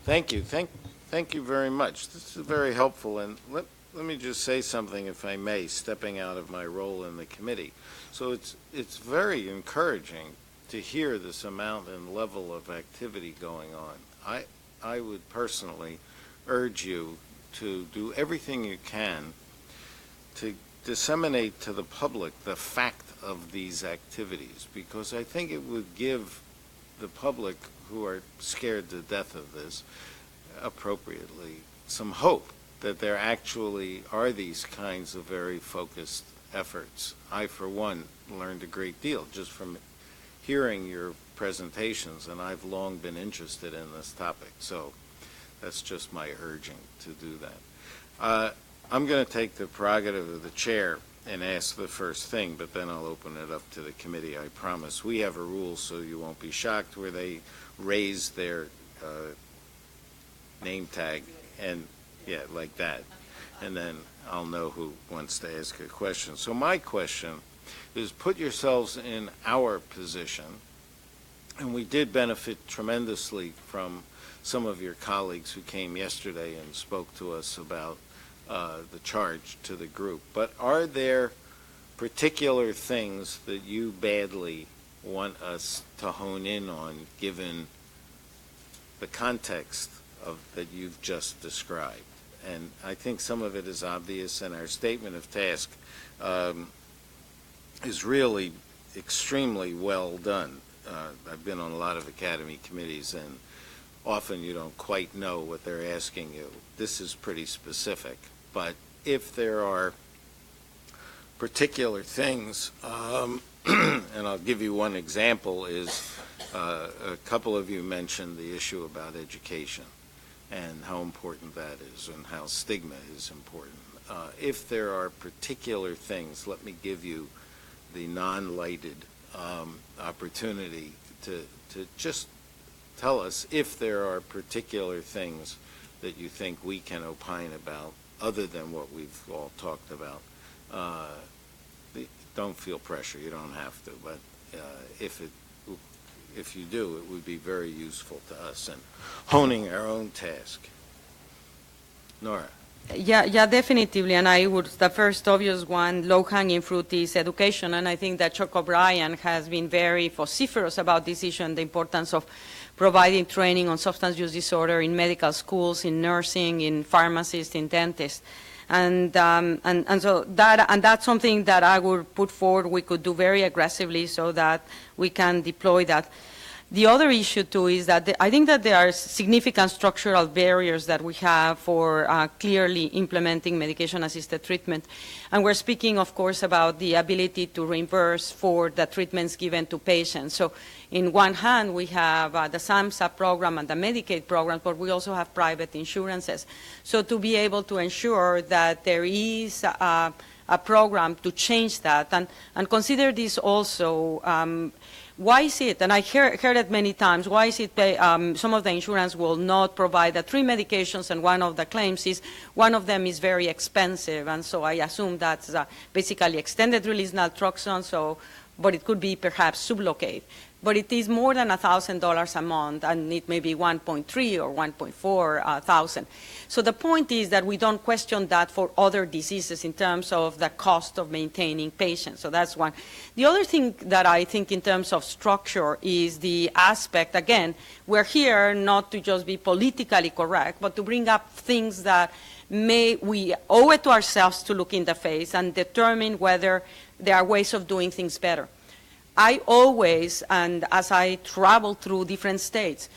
Thank you. Thank you very much. This is very helpful. And let me just say something, if I may, stepping out of my role in the committee. So it's very encouraging to hear this amount and level of activity going on. I would personally urge you to do everything you can to disseminate to the public the fact of these activities, because I think it would give the public who are scared to death of this appropriately some hope that there actually are these kinds of very focused efforts. I, for one, learned a great deal just from hearing your presentations, and I've long been interested in this topic. So that's just my urging to do that. I'm going to take the prerogative of the chair and ask the first thing, but then I'll open it up to the committee, I promise. We have a rule, so you won't be shocked, where they raise their name tag and, yeah, like that. And then I'll know who wants to ask a question. So my question is, put yourselves in our position, and we did benefit tremendously from some of your colleagues who came yesterday and spoke to us about the charge to the group. But are there particular things that you badly want us to hone in on, given the context that you've just described? And I think some of it is obvious, and our statement of task is really extremely well done. I've been on a lot of academy committees, and often you don't quite know what they're asking you. This is pretty specific. But if there are particular things, and I'll give you one example, is a couple of you mentioned the issue about education and how important that is and how stigma is important. If there are particular things, let me give you the non-lighted opportunity to just tell us if there are particular things that you think we can opine about other than what we've all talked about. Don't feel pressure, you don't have to, but if you do, it would be very useful to us in honing our own task. Nora. Yeah, definitively. And the first obvious one, low-hanging fruit, is education. And I think that Chuck O'Brien has been very vociferous about this issue and the importance of providing training on substance use disorder in medical schools, in nursing, in pharmacists, in dentists. And so that's something that I would put forward we could do very aggressively so that we can deploy that. The other issue, too, is that I think that there are significant structural barriers that we have for clearly implementing medication-assisted treatment. And we're speaking, of course, about the ability to reimburse for the treatments given to patients. So in one hand, we have the SAMHSA program and the Medicaid program, but we also have private insurances. So to be able to ensure that there is a program to change that, and consider this also, why is it, and I heard it many times, why is it some of the insurance will not provide the 3 medications, and one of the claims is one of them is very expensive, and so I assume that's basically extended release naltrexone, but it could be perhaps Sublocade. But it is more than $1,000 a month, and it may be 1.3 or 1.4 thousand. So the point is that we don't question that for other diseases in terms of the cost of maintaining patients. So that's one. The other thing that I think in terms of structure is the aspect, again, we're here not to just be politically correct, but to bring up things that we owe it to ourselves to look in the face and determine whether there are ways of doing things better. I always, and as I travel through different states,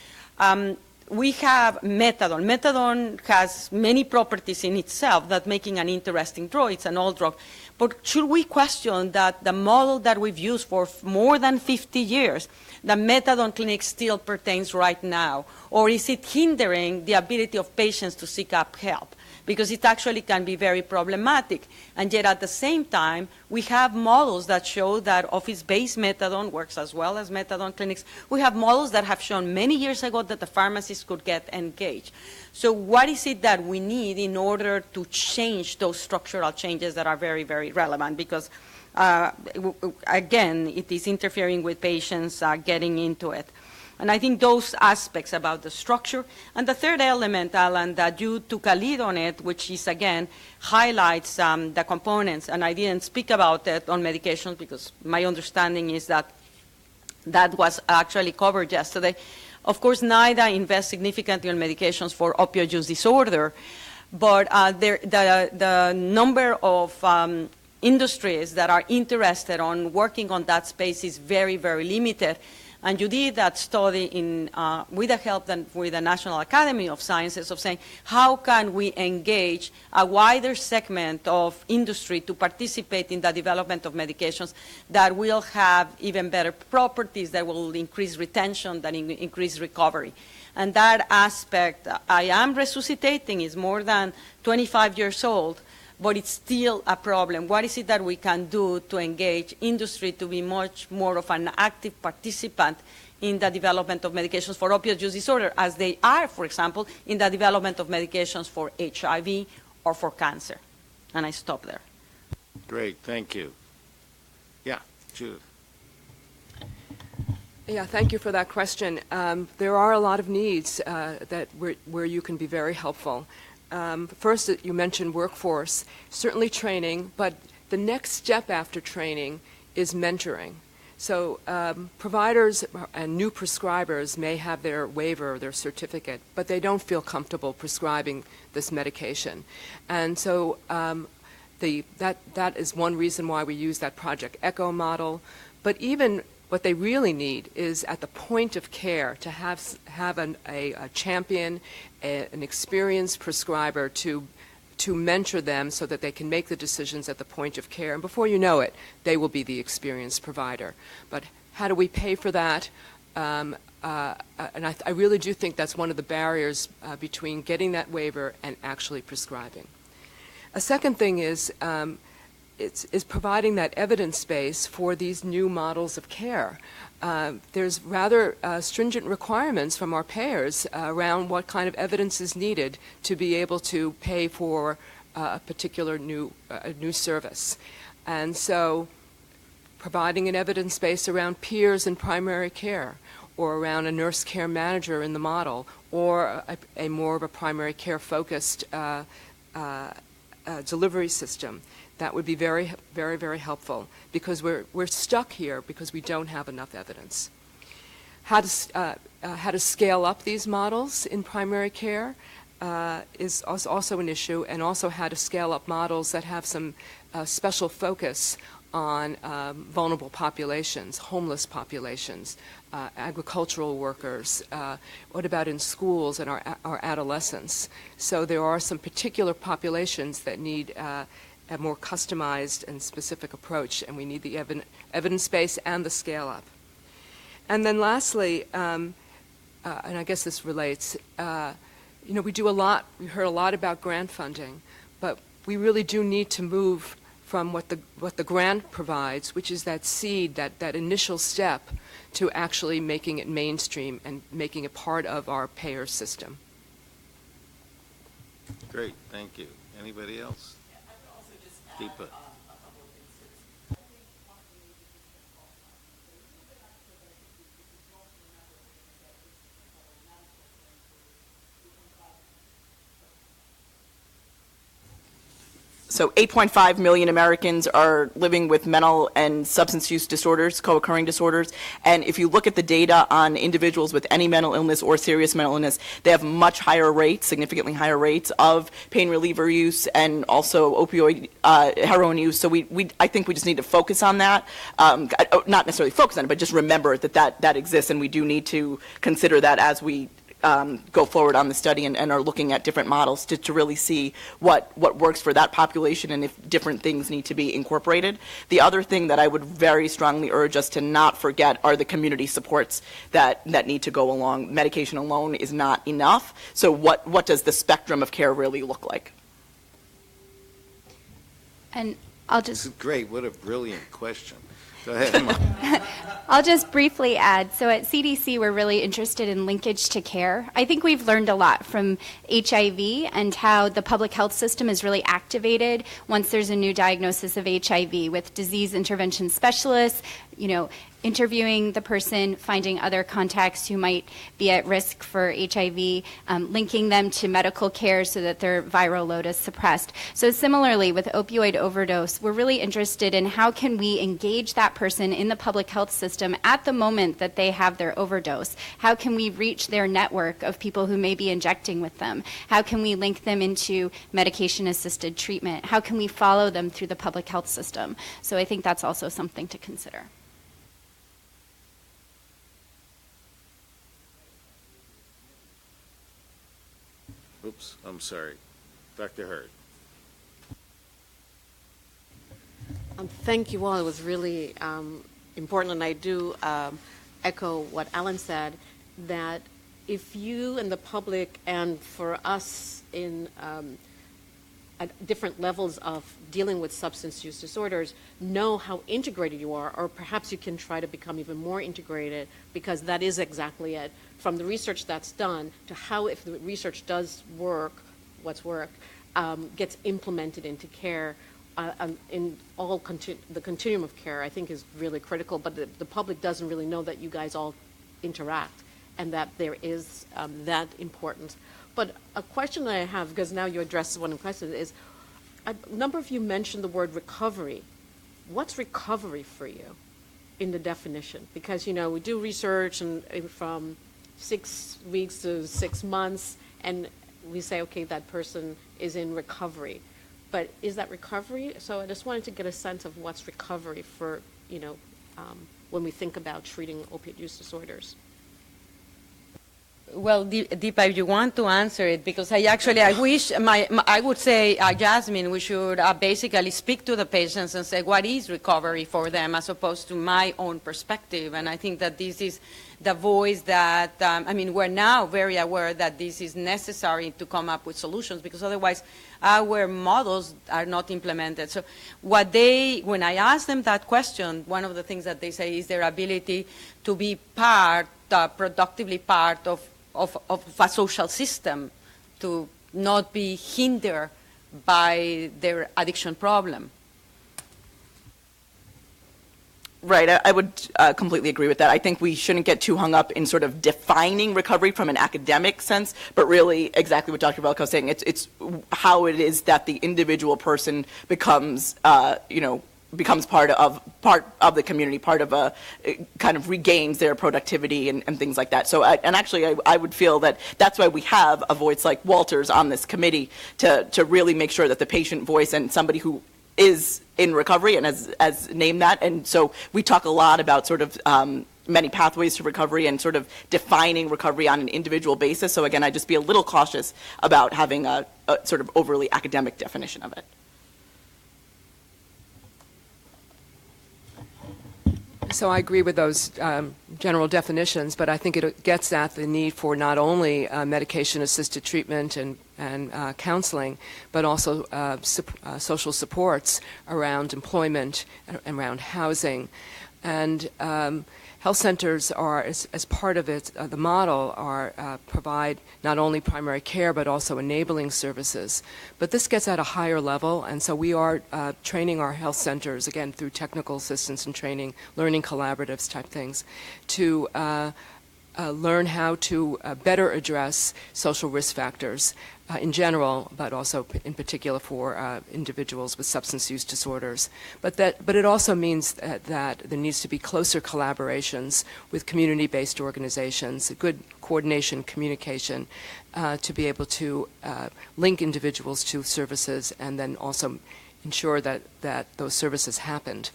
we have methadone. Methadone has many properties in itself that making an interesting drug. It's an old drug. But should we question that the model that we've used for more than 50 years, the methadone clinic still pertains right now? Or is it hindering the ability of patients to seek up help? Because it actually can be very problematic. And yet at the same time, we have models that show that office-based methadone works as well as methadone clinics. We have models that have shown many years ago that the pharmacists could get engaged. So what is it that we need in order to change those structural changes that are very, very relevant? Because, again, it is interfering with patients getting into it. And I think those aspects about the structure. And the third element, Alan, that you took a lead on it, which is, again, highlights the components. And I didn't speak about it on medications because my understanding is that that was actually covered yesterday. Of course, NIDA invests significantly on medications for opioid use disorder, but the number of industries that are interested on working on that space is very, very limited. And you did that study with the help with the National Academy of Sciences of saying, how can we engage a wider segment of industry to participate in the development of medications that will have even better properties, that will increase retention, that increase recovery. And that aspect, I am resuscitating, is more than 25 years old, but it's still a problem. What is it that we can do to engage industry to be much more of an active participant in the development of medications for opioid use disorder, as they are, for example, in the development of medications for HIV or for cancer? And I stop there. Great, thank you. Yeah, Judith. Yeah, thank you for that question. There are a lot of needs where you can be very helpful. First, you mentioned workforce, certainly training, but the next step after training is mentoring. So providers and new prescribers may have their waiver, their certificate, but they don't feel comfortable prescribing this medication. And so that is one reason why we use that Project ECHO model. But even what they really need is at the point of care to have a champion, an experienced prescriber to mentor them so that they can make the decisions at the point of care. And before you know it, they will be the experienced provider. But how do we pay for that? And I really do think that's one of the barriers between getting that waiver and actually prescribing. A second thing is providing that evidence base for these new models of care. There's rather stringent requirements from our payers around what kind of evidence is needed to be able to pay for a particular new service. And so providing an evidence base around peers in primary care, or around a nurse care manager in the model, or a more of a primary care focused delivery system. That would be very, very, very helpful, because we're stuck here because we don't have enough evidence. How to scale up these models in primary care is also an issue, and also how to scale up models that have some special focus on vulnerable populations, homeless populations, agricultural workers. What about in schools and our adolescents? So there are some particular populations that need a more customized and specific approach, and we need the evidence base and the scale up. And then lastly, and I guess this relates, we do a lot, we heard a lot about grant funding, but we really do need to move from what the grant provides, which is that seed, that initial step, to actually making it mainstream and making it part of our payer system. Great, thank you. Anybody else? Deepa. So 8.5 million Americans are living with mental and substance use disorders, co-occurring disorders. And if you look at the data on individuals with any mental illness or serious mental illness, they have much higher rates, significantly higher rates of pain reliever use and also opioid heroin use. So I think we just need to focus on that. Not necessarily focus on it, but just remember that exists, and we do need to consider that as we go forward on the study and are looking at different models to really see what works for that population and if different things need to be incorporated. The other thing that I would very strongly urge us to not forget are the community supports that need to go along. Medication alone is not enough. So what does the spectrum of care really look like? And I'll This just is great. What a brilliant question. Go ahead, Emma. I'll just briefly add, so at CDC, we're really interested in linkage to care. I think we've learned a lot from HIV and how the public health system is really activated once there's a new diagnosis of HIV with disease intervention specialists, interviewing the person, finding other contacts who might be at risk for HIV, linking them to medical care so that their viral load is suppressed. So similarly with opioid overdose, we're really interested in how can we engage that person in the public health system at the moment that they have their overdose? How can we reach their network of people who may be injecting with them? How can we link them into medication-assisted treatment? How can we follow them through the public health system? So I think that's also something to consider. Oops, I'm sorry. Dr. Hurd. Thank you all. It was really important, and I do echo what Alan said, that if you and the public and for us in at different levels of dealing with substance use disorders know how integrated you are, or perhaps you can try to become even more integrated, because that is exactly it. From the research that's done to how, if the research does work, gets implemented into care in all the continuum of care, I think is really critical. But the public doesn't really know that you guys all interact and that there is that importance. But a question that I have, because now you addressed one of the questions, is a number of you mentioned the word recovery. What's recovery for you in the definition? Because, you know, we do research and from 6 weeks to 6 months, and we say, okay, that person is in recovery. But is that recovery? So I just wanted to get a sense of what's recovery for, you know, when we think about treating opiate use disorders. Well, Deepa, if you want to answer it, because I wish, I would say, Jasmine, we should basically speak to the patients and say, what is recovery for them, as opposed to my own perspective. And I think that this is the voice that, we're now very aware that this is necessary to come up with solutions, because otherwise our models are not implemented. So when I ask them that question, one of the things that they say is their ability to be productively part of a social system, to not be hindered by their addiction problem. Right, I would completely agree with that. I think we shouldn't get too hung up in sort of defining recovery from an academic sense, but really exactly what Dr. Velko was saying. It's how it is that the individual person becomes, becomes part of the community, part of kind of regains their productivity and things like that. So, I would feel that that's why we have a voice like Walter's on this committee to really make sure that the patient voice and somebody who is in recovery and has named that. And so we talk a lot about sort of many pathways to recovery and sort of defining recovery on an individual basis. So again, I'd just be a little cautious about having a sort of overly academic definition of it. So I agree with those general definitions, but I think it gets at the need for not only medication-assisted treatment and counseling, but also social supports around employment, around housing. And health centers are, as part of it, the model, provide not only primary care, but also enabling services. But this gets at a higher level, and so we are training our health centers, again, through technical assistance and training, learning collaboratives type things, to learn how to better address social risk factors in general, but also in particular for individuals with substance use disorders. But it also means that there needs to be closer collaborations with community-based organizations, good coordination, communication, to be able to link individuals to services and then also ensure that those services happened.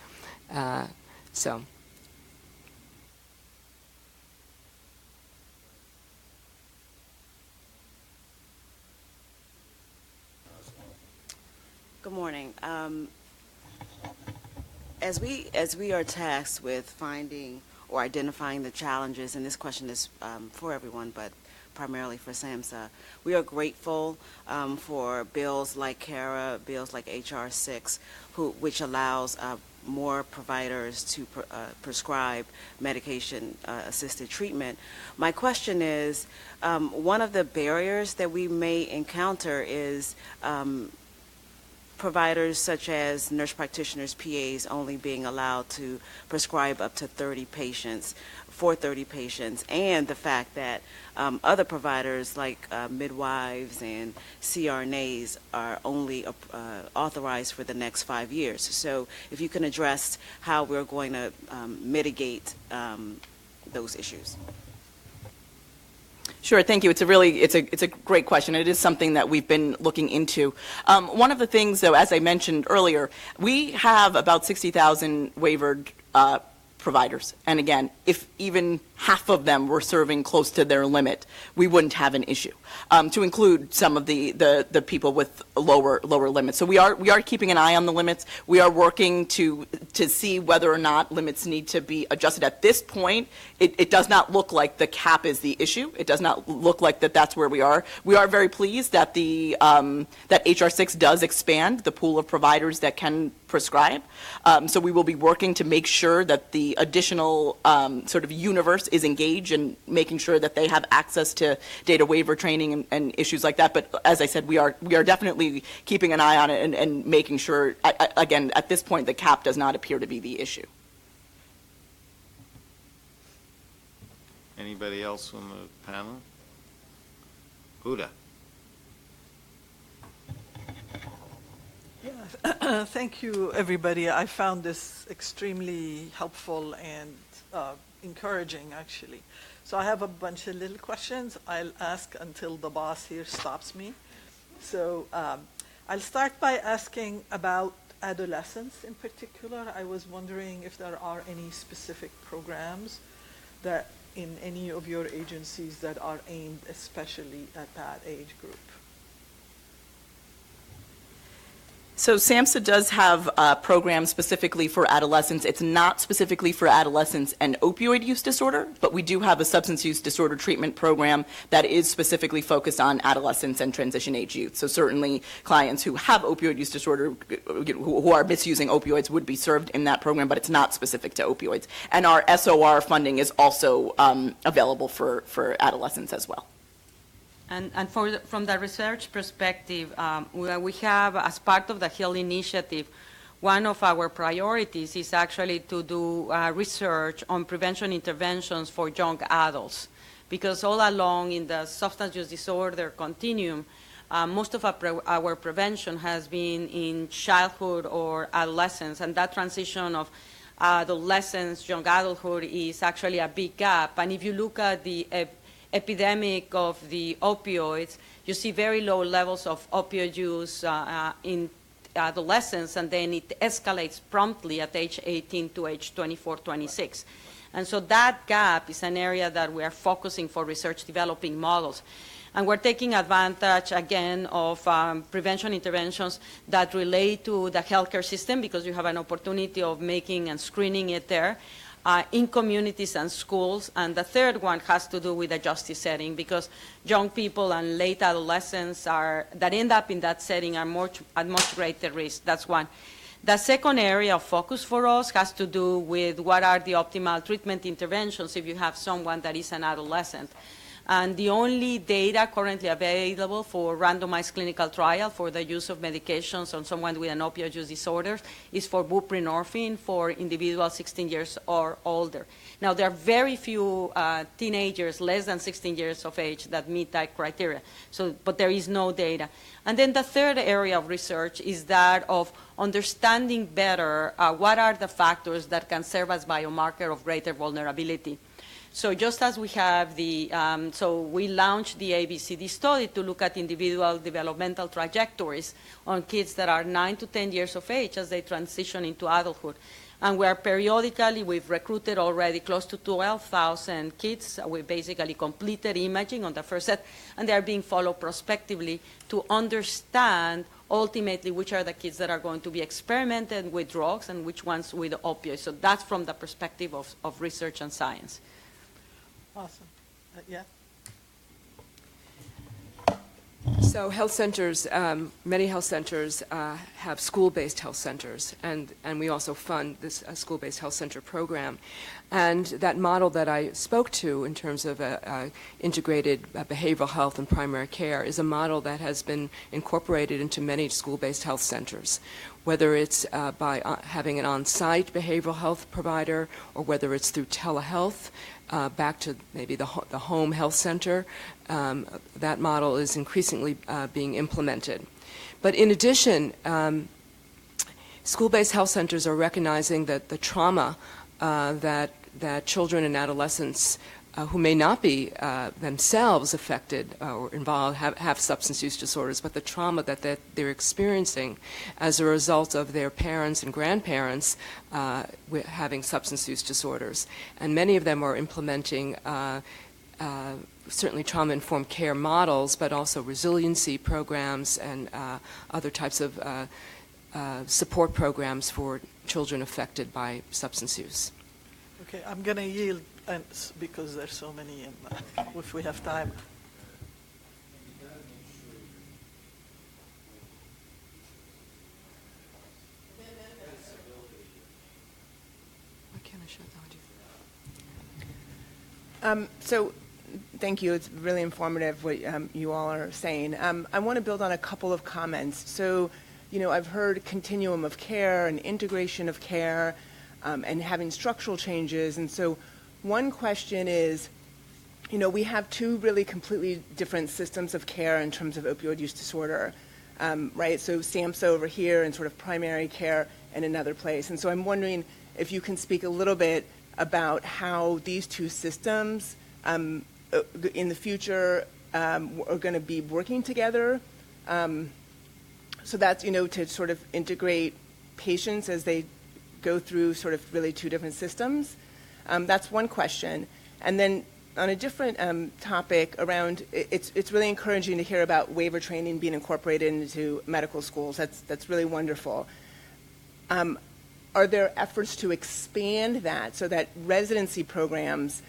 Good morning. As we are tasked with finding or identifying the challenges, and this question is for everyone, but primarily for SAMHSA, we are grateful for bills like CARA, bills like HR 6, which allows more providers to prescribe medication-assisted treatment. My question is, one of the barriers that we may encounter is providers such as nurse practitioners, PAs, only being allowed to prescribe up to 30 patients, for 30 patients, and the fact that other providers like midwives and CRNAs are only authorized for the next 5 years. So if you can address how we're going to mitigate those issues. Sure, thank you. It's a great question. It is something that we've been looking into. One of the things, though, as I mentioned earlier, we have about 60,000 waivered providers. And again, if even half of them were serving close to their limit, we wouldn't have an issue. To include some of the people with lower limits. So we are keeping an eye on the limits. We are working to see whether or not limits need to be adjusted. At this point, it does not look like the cap is the issue. It does not look like that's where we are. We are very pleased that that HR 6 does expand the pool of providers that can prescribe. So we will be working to make sure that the additional sort of universe is engaged and making sure that they have access to data waiver training and issues like that. But as I said, we are definitely keeping an eye on it and making sure, again, at this point, the cap does not appear to be the issue. Anybody else on the panel? Huda. Yeah, thank you, everybody. I found this extremely helpful and encouraging, actually. So I have a bunch of little questions I'll ask until the boss here stops me. So I'll start by asking about adolescents in particular. I was wondering if there are any specific programs that in any of your agencies that are aimed especially at that age group. So SAMHSA does have programs specifically for adolescents. It's not specifically for adolescents and opioid use disorder, but we do have a substance use disorder treatment program that is specifically focused on adolescents and transition age youth. So certainly clients who have opioid use disorder, who are misusing opioids, would be served in that program, but it's not specific to opioids. And our SOR funding is also available for adolescents as well. And from the research perspective, we have, as part of the HEAL initiative, one of our priorities is actually to do research on prevention interventions for young adults. Because all along in the substance use disorder continuum, most of our prevention has been in childhood or adolescence, and that transition of adolescence, young adulthood is actually a big gap. And if you look at the epidemic of the opioids, you see very low levels of opioid use in adolescence, and then it escalates promptly at age 18 to age 24, 26. And so that gap is an area that we are focusing for research, developing models. And we're taking advantage, again, of prevention interventions that relate to the healthcare system, because you have an opportunity of making and screening it there. In communities and schools. And the third one has to do with the justice setting, because young people and late adolescents that end up in that setting are at much greater risk. That's one. The second area of focus for us has to do with what are the optimal treatment interventions if you have someone that is an adolescent. And the only data currently available for randomized clinical trial for the use of medications on someone with an opioid use disorder is for buprenorphine for individuals 16 years or older. Now, there are very few teenagers less than 16 years of age that meet that criteria, but there is no data. And then the third area of research is that of understanding better what are the factors that can serve as biomarker of greater vulnerability. So just as we have so we launched the ABCD study to look at individual developmental trajectories on kids that are 9 to 10 years of age as they transition into adulthood. And we've recruited already close to 12,000 kids. We basically completed imaging on the first set, and they're being followed prospectively to understand ultimately which are the kids that are going to be experimented with drugs and which ones with opioids. So that's from the perspective of research and science. Awesome. Yeah. So health centers, many health centers have school-based health centers, and we also fund this school-based health center program. And that model that I spoke to in terms of integrated behavioral health and primary care is a model that has been incorporated into many school-based health centers, whether it's by having an on-site behavioral health provider or whether it's through telehealth, back to maybe the home health center. That model is increasingly being implemented. But in addition, school-based health centers are recognizing that the trauma that children and adolescents who may not be themselves affected or involved, have substance use disorders, but the trauma that they're experiencing as a result of their parents and grandparents having substance use disorders. And many of them are implementing certainly trauma-informed care models, but also resiliency programs and other types of support programs for children affected by substance use. Okay, I'm going to yield because there's so many, if we have time. Why can't I show that? So thank you. It's really informative what you all are saying. I want to build on a couple of comments. So, I've heard continuum of care and integration of care and having structural changes. And so one question is, we have two really completely different systems of care in terms of opioid use disorder, right? So SAMHSA over here and sort of primary care in another place. And so I'm wondering if you can speak a little bit about how these two systems in the future are going to be working together. So that's, to sort of integrate patients as they go through sort of really two different systems. That's one question. And then on a different topic around, it's really encouraging to hear about waiver training being incorporated into medical schools. That's really wonderful. Are there efforts to expand that so that residency programs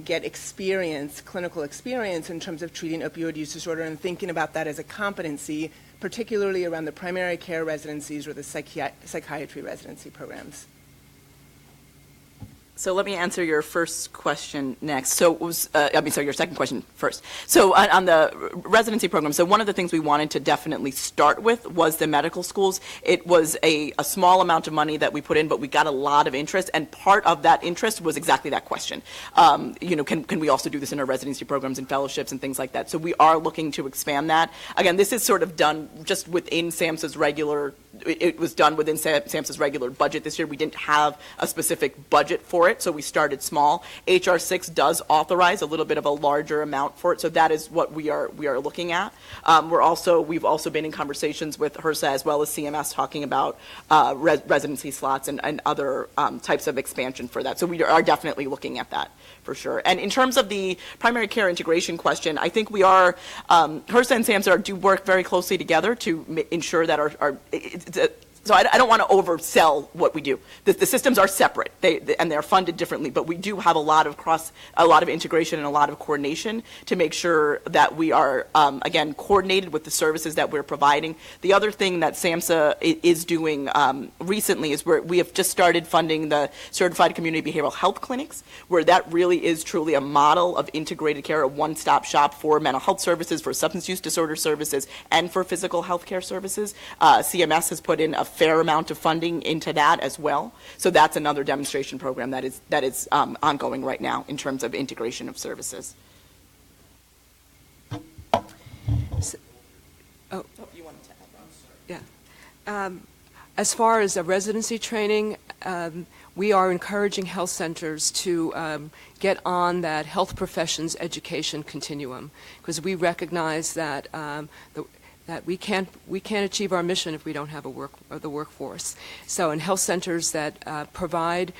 get experience, clinical experience in terms of treating opioid use disorder and thinking about that as a competency, particularly around the primary care residencies or the psychiatry residency programs? So let me answer your first question next. So it was, your second question first. So on the residency program, so one of the things we wanted to definitely start with was the medical schools. It was a small amount of money that we put in, but we got a lot of interest, and part of that interest was exactly that question. Can we also do this in our residency programs and fellowships and things like that? So we are looking to expand that. Again, this is sort of done just within SAMHSA's regular, it was done within SAMHSA's regular budget this year. We didn't have a specific budget for it, so we started small. HR 6 does authorize a little bit of a larger amount for it, so that is what we are looking at. We've also been in conversations with HRSA as well as CMS talking about residency slots and other types of expansion for that. So we are definitely looking at that for sure. And in terms of the primary care integration question, I think we are, HRSA and SAMHSA do work very closely together to ensure that so I don't want to oversell what we do. The systems are separate, and they're funded differently, but we do have a lot of integration and a lot of coordination to make sure that we are, again, coordinated with the services that we're providing. The other thing that SAMHSA is doing recently is we have just started funding the Certified Community Behavioral Health Clinics, where that really is truly a model of integrated care, a one-stop shop for mental health services, for substance use disorder services, and for physical health care services. CMS has put in a fair amount of funding into that as well. So that's another demonstration program that is ongoing right now in terms of integration of services. So, you wanted to add? Yeah. As far as residency training, we are encouraging health centers to get on that health professions education continuum, because we recognize that that we can't achieve our mission if we don't have the workforce. So in health centers that provide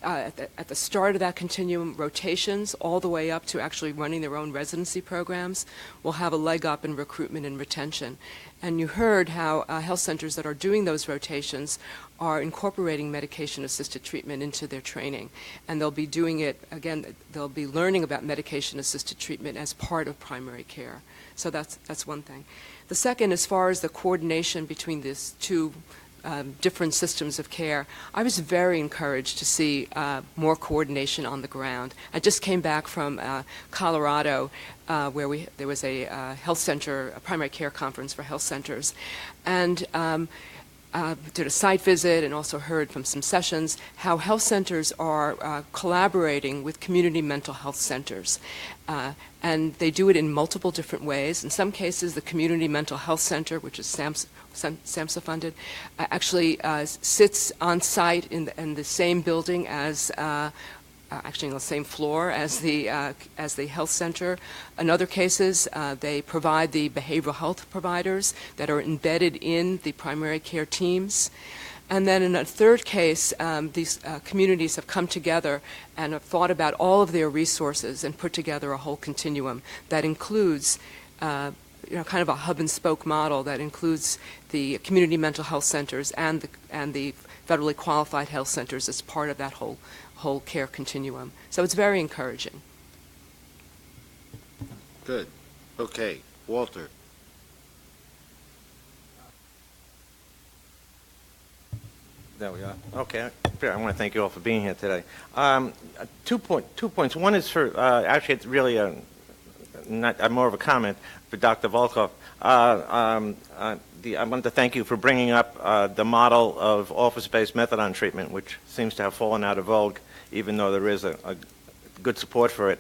at the start of that continuum, rotations all the way up to actually running their own residency programs will have a leg up in recruitment and retention. And you heard how health centers that are doing those rotations are incorporating medication-assisted treatment into their training. And they'll be doing it, again, they'll be learning about medication-assisted treatment as part of primary care. So that's one thing. The second, as far as the coordination between these two different systems of care, I was very encouraged to see more coordination on the ground. I just came back from Colorado, where there was a health center, a primary care conference for health centers, and did a site visit and also heard from some sessions how health centers are collaborating with community mental health centers. And they do it in multiple different ways. In some cases, the Community Mental Health Center, which is SAMHSA funded, actually sits on site in the same building as actually on the same floor as the health center. In other cases, they provide the behavioral health providers that are embedded in the primary care teams. And then in a third case, these communities have come together and have thought about all of their resources and put together a whole continuum that includes kind of a hub and spoke model that includes the community mental health centers and the federally qualified health centers as part of that whole care continuum. So it's very encouraging. Good. Okay. Walter. There we are. Okay. I want to thank you all for being here today. 2 points. One is for, actually it's really more of a comment for Dr. Volkov. I want to thank you for bringing up the model of office-based methadone treatment, which seems to have fallen out of vogue, even though there is a good support for it.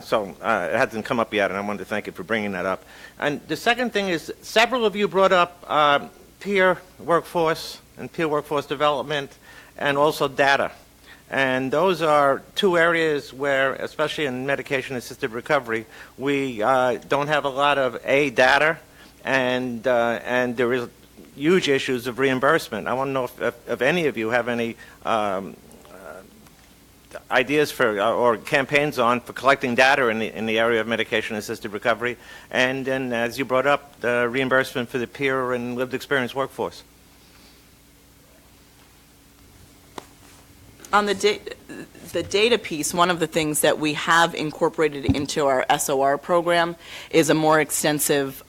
So it hasn't come up yet, and I wanted to thank you for bringing that up. And the second thing is, several of you brought up peer workforce and peer workforce development, and also data. And those are two areas where, especially in medication-assisted recovery, we don't have a lot of data, and there is huge issues of reimbursement. I want to know if any of you have any ideas for or campaigns on for collecting data in the area of medication-assisted recovery, and then, as you brought up, the reimbursement for the peer and lived experience workforce. On the data piece, one of the things that we have incorporated into our SOR program is a more extensive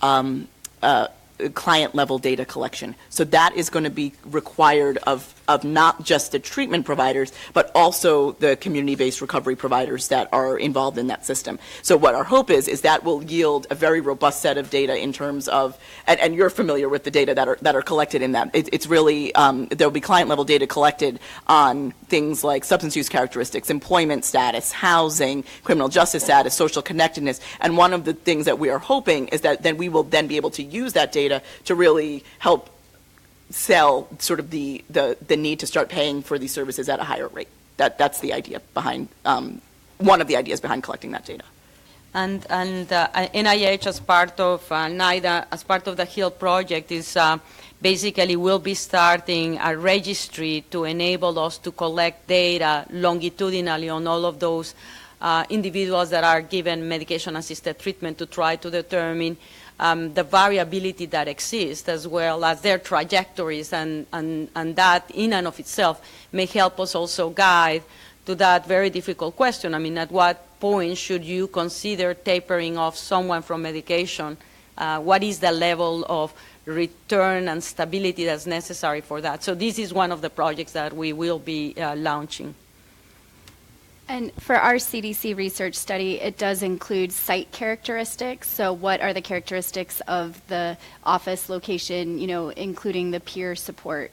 client-level data collection. So that is going to be required of not just the treatment providers, but also the community-based recovery providers that are involved in that system. So what our hope is that will yield a very robust set of data in terms of, and you're familiar with the data that are collected in that. It's really, there'll be client-level data collected on things like substance use characteristics, employment status, housing, criminal justice status, social connectedness. And one of the things that we are hoping is that then we will then be able to use that data to really help sell sort of the need to start paying for these services at a higher rate. That's the idea behind, one of the ideas behind collecting that data. And NIH, as part of NIDA, as part of the HEAL project, is basically will be starting a registry to enable us to collect data longitudinally on all of those individuals that are given medication-assisted treatment to try to determine the variability that exists, as well as their trajectories, and that in and of itself may help us also guide to that very difficult question. I mean, at what point should you consider tapering off someone from medication? What is the level of return and stability that's necessary for that? So this is one of the projects that we will be launching. And for our CDC research study, it does include site characteristics. So what are the characteristics of the office location, including the peer support?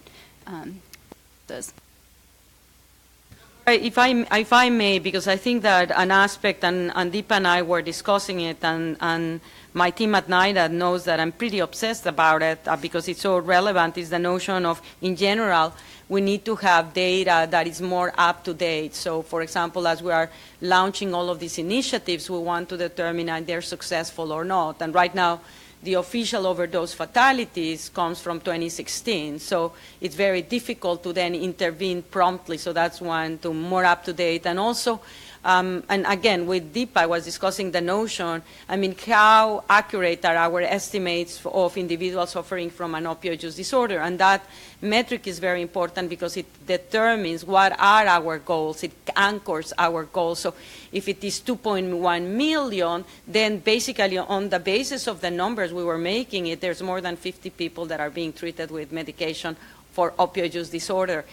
If I may, because I think that an aspect, and Deepa and I were discussing it, and my team at NIDA knows that I'm pretty obsessed about it because it's so relevant, is the notion of, in general, we need to have data that is more up to date. So, for example, as we are launching all of these initiatives, we want to determine if they're successful or not. And right now, the official overdose fatalities comes from 2016. So it's very difficult to then intervene promptly. So that's one, to more up to date. And also, and again, with Deepa, I was discussing the notion, I mean, how accurate are our estimates of individuals suffering from an opioid use disorder? And that metric is very important because it determines what are our goals. It anchors our goals. So if it is 2.1 million, then basically on the basis of the numbers we were making it, there's more than 50 people that are being treated with medication for opioid use disorder.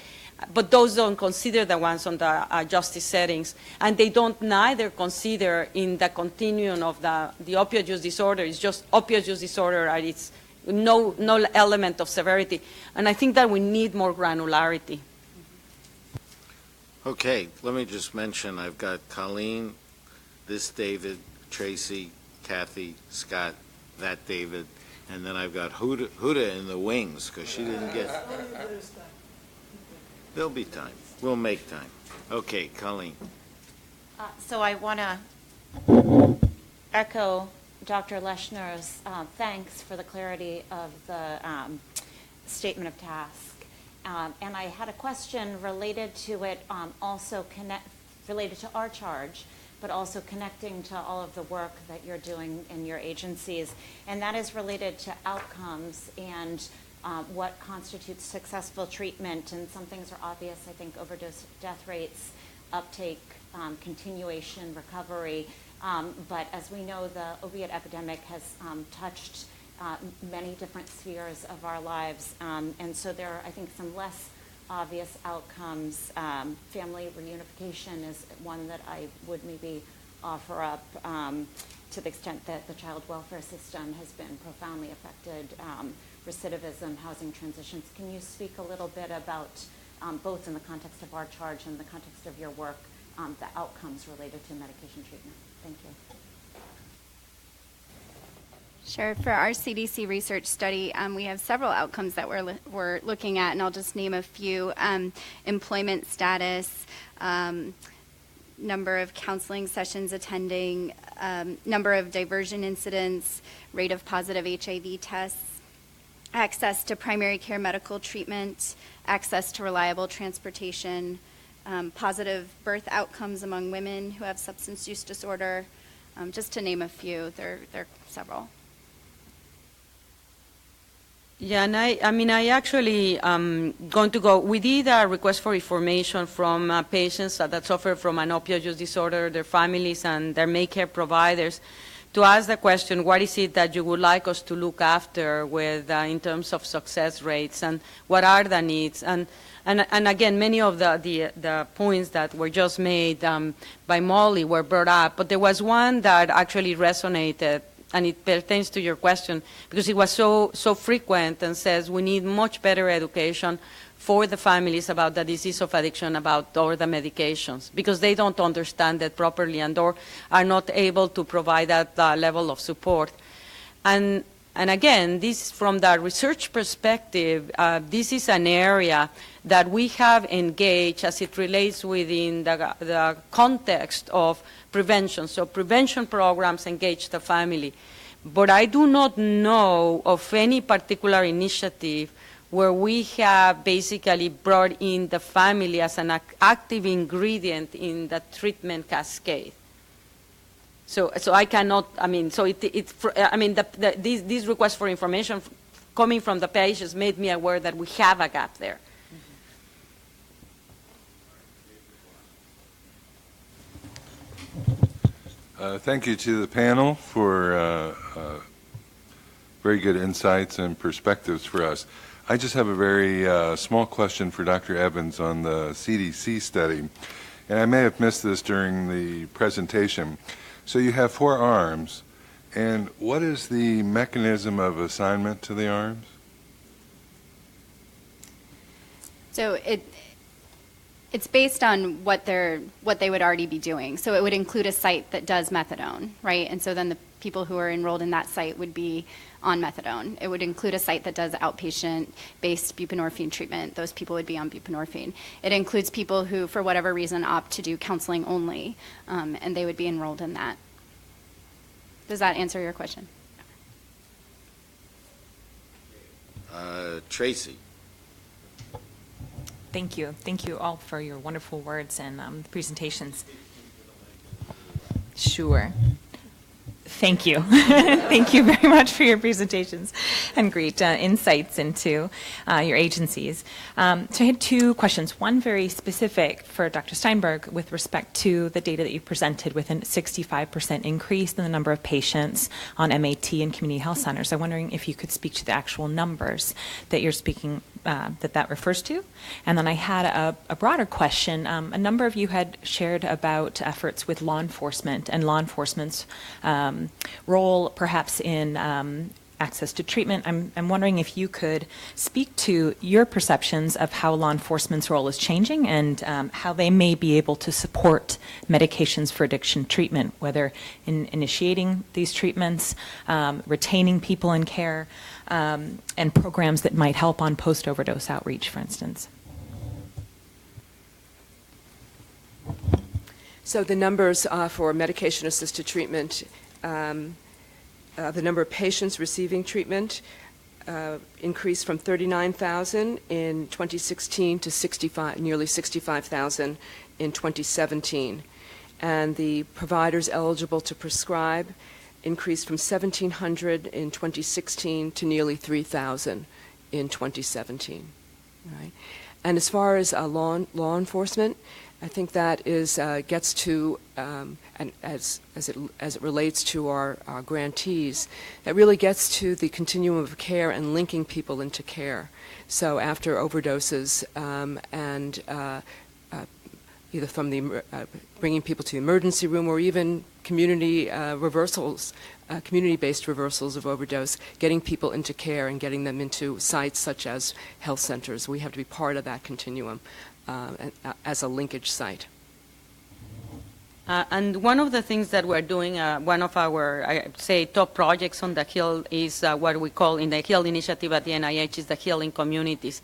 But those don't consider the ones on the justice settings, and they don't neither consider in the continuum of the opioid use disorder. It's just opioid use disorder, and it's no element of severity. And I think that we need more granularity. Okay, let me just mention, I've got Colleen, this David, Tracy, Kathy, Scott, that David, and then I've got Huda in the wings, because she didn't get... There'll be time. We'll make time. Okay, Colleen. So I want to echo Dr. Leshner's thanks for the clarity of the statement of task. And I had a question related to it, also related to our charge, but also connecting to all of the work that you're doing in your agencies. And that is related to outcomes and what constitutes successful treatment. And some things are obvious, I think, overdose death rates, uptake, continuation, recovery. But as we know, the opiate epidemic has touched many different spheres of our lives. And so there are, I think, some less obvious outcomes. Family reunification is one that I would maybe offer up to the extent that the child welfare system has been profoundly affected. Recidivism, housing transitions. Can you speak a little bit about, both in the context of our charge and the context of your work, the outcomes related to medication treatment? Thank you. Sure. For our CDC research study, we have several outcomes that we're looking at, and I'll just name a few. Employment status, number of counseling sessions attending, number of diversion incidents, rate of positive HIV tests, access to primary care medical treatment, access to reliable transportation, positive birth outcomes among women who have substance use disorder, just to name a few. There are several. Yeah, and I actually going to go. We did a request for information from patients that suffer from an opioid use disorder, their families, and their Medicare providers, to ask the question, what is it that you would like us to look after with in terms of success rates, and what are the needs? And again, many of the points that were just made by Molly were brought up, but there was one that actually resonated, and it pertains to your question, because it was so frequent, and says we need much better education for the families about the disease of addiction, about all the medications, because they don't understand it properly and or are not able to provide that level of support. And again, this from the research perspective, this is an area that we have engaged as it relates within the context of prevention. So prevention programs engage the family. But I do not know of any particular initiative where we have basically brought in the family as an active ingredient in the treatment cascade. So I cannot, I mean, so these requests for information coming from the patients made me aware that we have a gap there. Thank you to the panel for very good insights and perspectives for us. I just have a very small question for Dr. Evans on the CDC study, and I may have missed this during the presentation. So you have 4 arms, and what is the mechanism of assignment to the arms? So it's based on what they would already be doing. So it would include a site that does methadone, right? And so then the people who are enrolled in that site would be on methadone. It would include a site that does outpatient-based buprenorphine treatment. Those people would be on buprenorphine. It includes people who, for whatever reason, opt to do counseling only, and they would be enrolled in that. Does that answer your question? Tracy. Thank you. Thank you all for your wonderful words and presentations. Sure. Thank you. Thank you very much for your presentations and great insights into your agencies. So I had two questions. One very specific for Dr. Steinberg with respect to the data that you presented with a 65% increase in the number of patients on MAT in community health centers. I'm wondering if you could speak to the actual numbers that you're speaking that refers to. And then I had a broader question. A number of you had shared about efforts with law enforcement and law enforcement's role perhaps in access to treatment. I'm wondering if you could speak to your perceptions of how law enforcement's role is changing and how they may be able to support medications for addiction treatment, whether in initiating these treatments, retaining people in care, and programs that might help on post-overdose outreach, for instance. So the numbers for medication-assisted treatment, the number of patients receiving treatment increased from 39,000 in 2016 to nearly 65,000 in 2017. And the providers eligible to prescribe increased from 1,700 in 2016 to nearly 3,000 in 2017. Right? And as far as law enforcement, I think that is gets to, and as it relates to our grantees, that really gets to the continuum of care and linking people into care. So after overdoses and either from the bringing people to the emergency room or even community reversals, community-based reversals of overdose, getting people into care and getting them into sites such as health centers. We have to be part of that continuum as a linkage site. And one of the things that we're doing, one of our, I'd say, top projects on the Hill is what we call in the Hill Initiative at the NIH is the Healing Communities.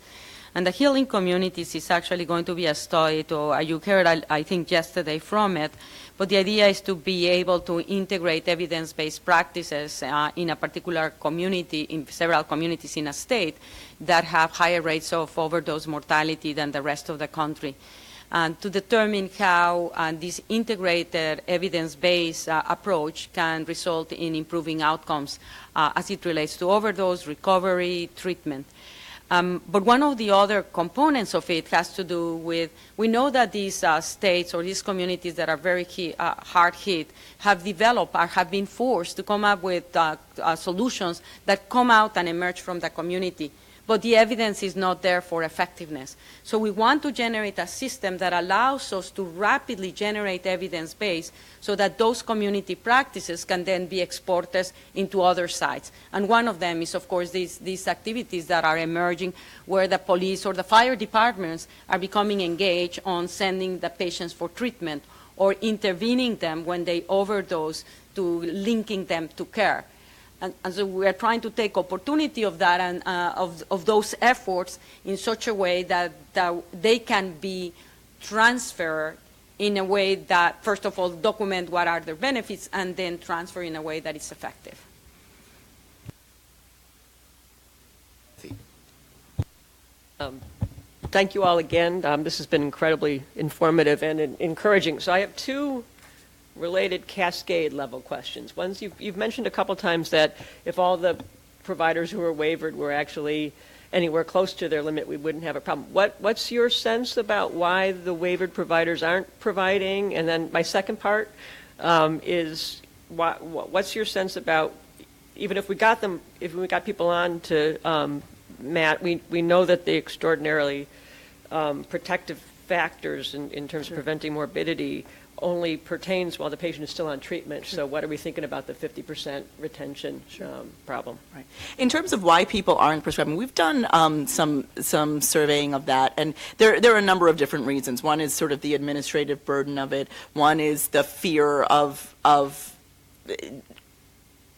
And the Healing Communities is actually going to be a study, you heard, I think, yesterday from it, but the idea is to be able to integrate evidence-based practices in a particular community, in several communities in a state that have higher rates of overdose mortality than the rest of the country. And to determine how this integrated evidence-based approach can result in improving outcomes as it relates to overdose, recovery, treatment. But one of the other components of it has to do with, we know that these states or these communities that are very hard hit have developed or have been forced to come up with solutions that come out and emerge from the community. But the evidence is not there for effectiveness. So we want to generate a system that allows us to rapidly generate evidence base so that those community practices can then be exported into other sites. And one of them is, of course, these activities that are emerging where the police or the fire departments are becoming engaged on sending the patients for treatment or intervening them when they overdose to linking them to care. And so we are trying to take opportunity of that and of those efforts in such a way that they can be transferred in a way that, first of all, document what are their benefits and then transfer in a way that is effective. Thank you all again. This has been incredibly informative and encouraging. So I have two related cascade level questions. One, you've mentioned a couple times that if all the providers who were waivered were actually anywhere close to their limit, we wouldn't have a problem. What's your sense about why the waivered providers aren't providing? And then my second part is what's your sense about, even if we got them, if we got people on to MAT, we know that the extraordinarily protective factors in terms of preventing morbidity only pertains while the patient is still on treatment. So what are we thinking about the 50% retention problem? Right. In terms of why people aren't prescribing, we've done some surveying of that, and there are a number of different reasons. One is sort of the administrative burden of it. One is the fear of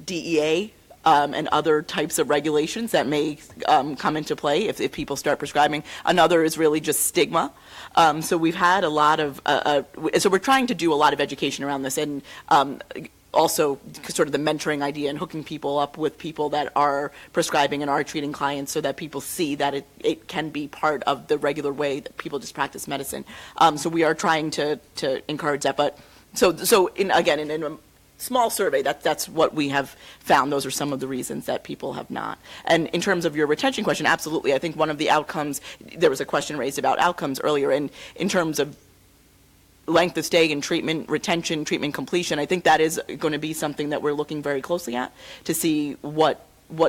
DEA and other types of regulations that may come into play if people start prescribing. Another is really just stigma. So we've had a lot of, so we're trying to do a lot of education around this, and also sort of the mentoring idea and hooking people up with people that are prescribing and are treating clients so that people see that it can be part of the regular way that people just practice medicine. So we are trying to encourage that. But so in a small survey, that's what we have found. Those are some of the reasons that people have not. And in terms of your retention question, absolutely. I think one of the outcomes, there was a question raised about outcomes earlier, and in terms of length of stay and treatment, retention, treatment completion, I think that is going to be something that we're looking very closely at to see what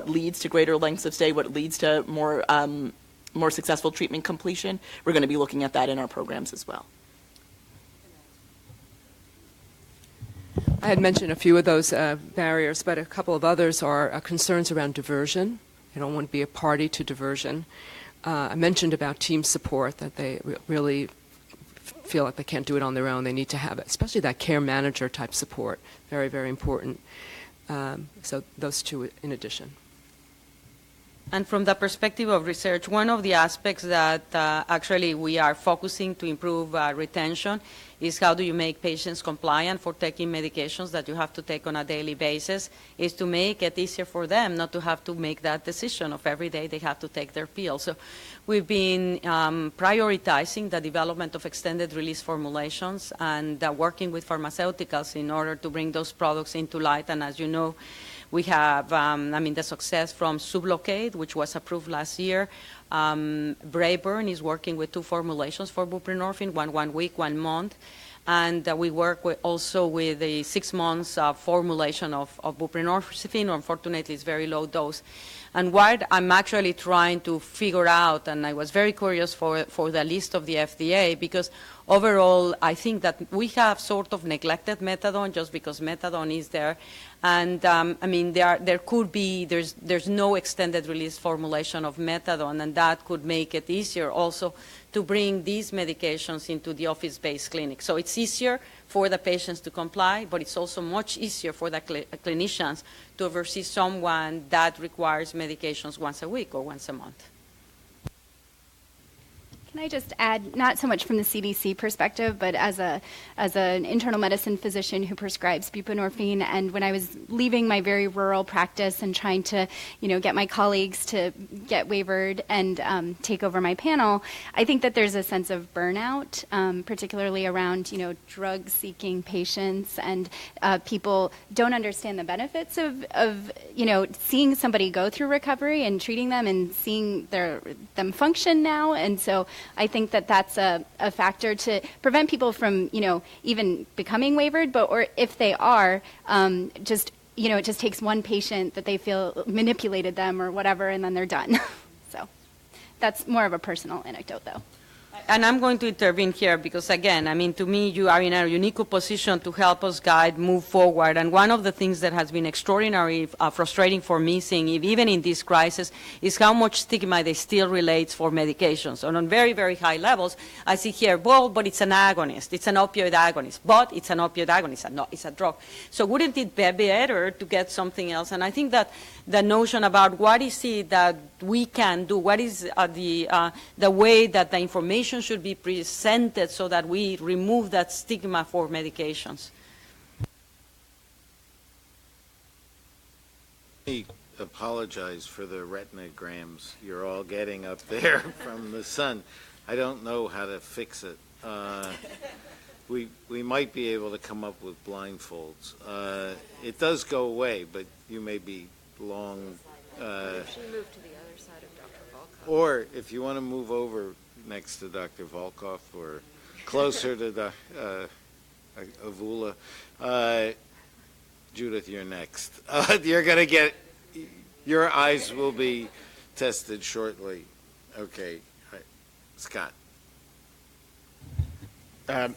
leads to greater lengths of stay, what leads to more successful treatment completion. We're going to be looking at that in our programs as well. I had mentioned a few of those barriers, but a couple of others are concerns around diversion. You don't want to be a party to diversion. I mentioned about team support, that they really feel like they can't do it on their own. They need to have it, especially that care manager type support. Very, very important. So those two in addition. And from the perspective of research, one of the aspects that actually we are focusing to improve retention is how do you make patients compliant for taking medications that you have to take on a daily basis, is to make it easier for them not to have to make that decision of every day they have to take their pill. So we've been prioritizing the development of extended release formulations and working with pharmaceuticals in order to bring those products into light. And as you know, we have, the success from Sublocade, which was approved last year. Braeburn is working with 2 formulations for buprenorphine, one week, 1 month. And we work also with a 6 months formulation of buprenorphine. Unfortunately, it's very low dose. And what I'm actually trying to figure out, and I was very curious for the list of the FDA, because overall, I think that we have sort of neglected methadone just because methadone is there. And there could be, there's no extended release formulation of methadone, and that could make it easier also to bring these medications into the office-based clinic. So it's easier for the patients to comply, but it's also much easier for the clinicians to oversee someone that requires medications once a week or once a month. Can I just add, not so much from the CDC perspective, but as an internal medicine physician who prescribes buprenorphine, and when I was leaving my very rural practice and trying to, get my colleagues to get waivered and take over my panel, I think that there's a sense of burnout, particularly around, drug-seeking patients, and people don't understand the benefits of seeing somebody go through recovery and treating them and seeing them function now, and so I think that that's a factor to prevent people from, even becoming waivered, or if they are, it just takes one patient that they feel manipulated them or whatever, and then they're done. So that's more of a personal anecdote, though. And I'm going to intervene here because, again, to me, you are in a unique position to help us move forward. And one of the things that has been extraordinarily frustrating for me, seeing even in this crisis, is how much stigma they still relates for medications. And on very, very high levels, I see here, but it's an agonist. It's an opioid agonist. But it's an opioid agonist. It's a drug. So wouldn't it be better to get something else? And I think that the notion about what is it that we can do, what is the way that the information should be presented so that we remove that stigma for medications. Let me apologize for the retinograms you're all getting up there from the sun. I don't know how to fix it. We might be able to come up with blindfolds. It does go away, but you may be long. If you move to the other side of Dr. Volkov. Or if you want to move over next to Dr. Volkov or closer to Avula. Judith, you're next. You're going to get, your eyes will be tested shortly. Okay. All right. Scott.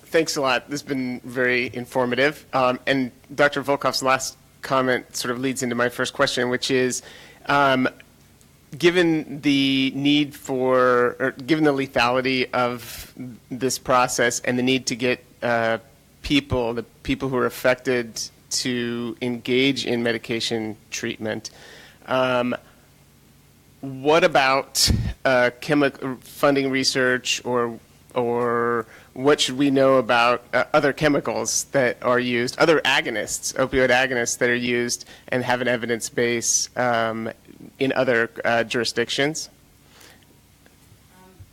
Thanks a lot. This has been very informative. And Dr. Volkov's last comment sort of leads into my first question, which is, given the need given the lethality of this process and the need to get the people who are affected to engage in medication treatment, what about funding research or or what should we know about other chemicals that are used, other agonists, opioid agonists that are used and have an evidence base in other jurisdictions?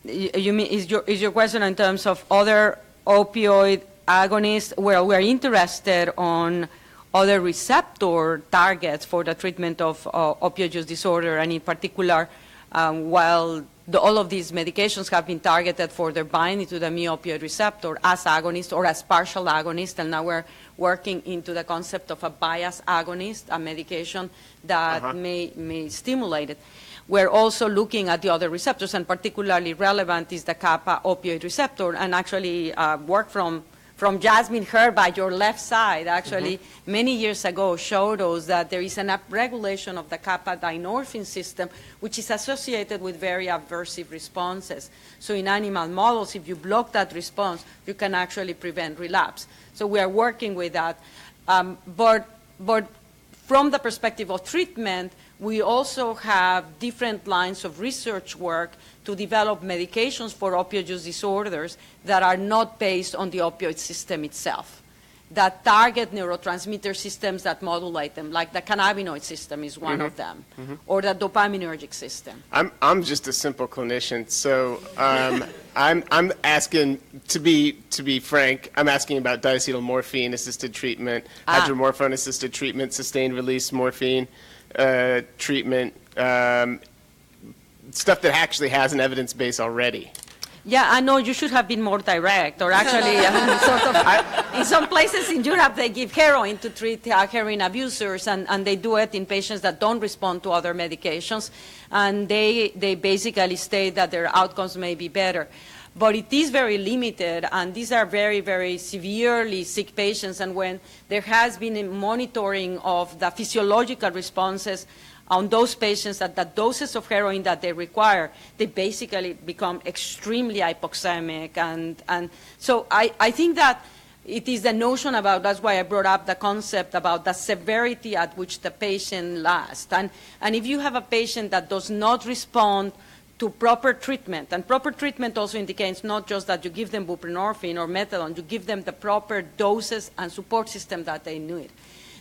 You mean, is your question in terms of other opioid agonists? Well, we're interested on other receptor targets for the treatment of opioid use disorder, and in particular, while all of these medications have been targeted for their binding to the mu-opioid receptor as agonists or as partial agonists, and now we're working into the concept of a bias agonist, a medication that may stimulate it. We're also looking at the other receptors, and particularly relevant is the kappa opioid receptor, and actually work from Jasmine Herb by your left side, actually, many years ago showed us that there is an upregulation of the kappa dynorphin system, which is associated with very aversive responses. So in animal models, if you block that response, you can actually prevent relapse. So we are working with that. But from the perspective of treatment, we also have different lines of research work to develop medications for opioid use disorders that are not based on the opioid system itself, that target neurotransmitter systems that modulate them, like the cannabinoid system is one of them, or the dopaminergic system. I'm just a simple clinician, so I'm asking, to be frank, I'm asking about diacetylmorphine-assisted treatment, hydromorphone-assisted treatment, sustained-release morphine treatment, stuff that actually has an evidence base already. Yeah, I know you should have been more direct, or actually, in some places in Europe, they give heroin to treat heroin abusers, and they do it in patients that don't respond to other medications, and they basically state that their outcomes may be better. But it is very limited, and these are very, very severely sick patients, and when there has been a monitoring of the physiological responses on those patients at the doses of heroin that they require, they basically become extremely hypoxemic. And so I think that it is the notion about, that's why I brought up the concept about the severity at which the patient lasts. And if you have a patient that does not respond to proper treatment, and proper treatment also indicates not just that you give them buprenorphine or methadone, you give them the proper doses and support system that they need,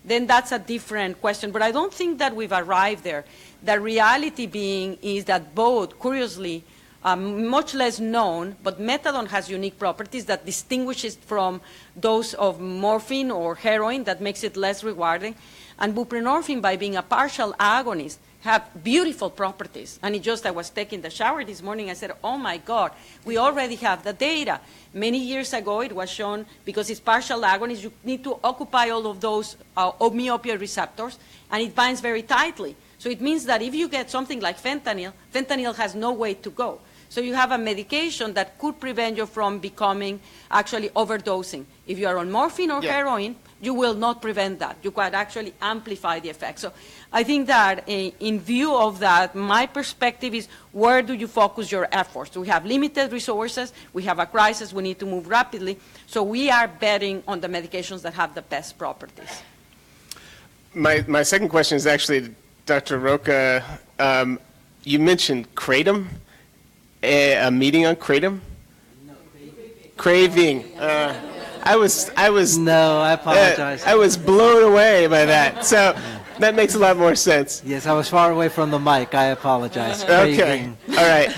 then that's a different question. But I don't think that we've arrived there. The reality being is that both, curiously, much less known, but methadone has unique properties that distinguish it from those of morphine or heroin that makes it less rewarding. And buprenorphine, by being a partial agonist, have beautiful properties. And I was taking the shower this morning, I said, oh my God, we already have the data. Many years ago, it was shown, because it's partial agonist, you need to occupy all of those mu-opioid receptors, and it binds very tightly. So it means that if you get something like fentanyl, fentanyl has no way to go. So you have a medication that could prevent you from becoming actually overdosing. If you are on morphine or heroin, you will not prevent that. You could actually amplify the effect. So I think that in view of that, my perspective is, where do you focus your efforts? We have limited resources. We have a crisis. We need to move rapidly. So we are betting on the medications that have the best properties. My second question is actually, Dr. Roca, you mentioned kratom, a meeting on kratom? No, craving. I was. No, I apologize. I was blown away by that. So that makes a lot more sense. Yes, I was far away from the mic. I apologize. Okay. Craving. All right.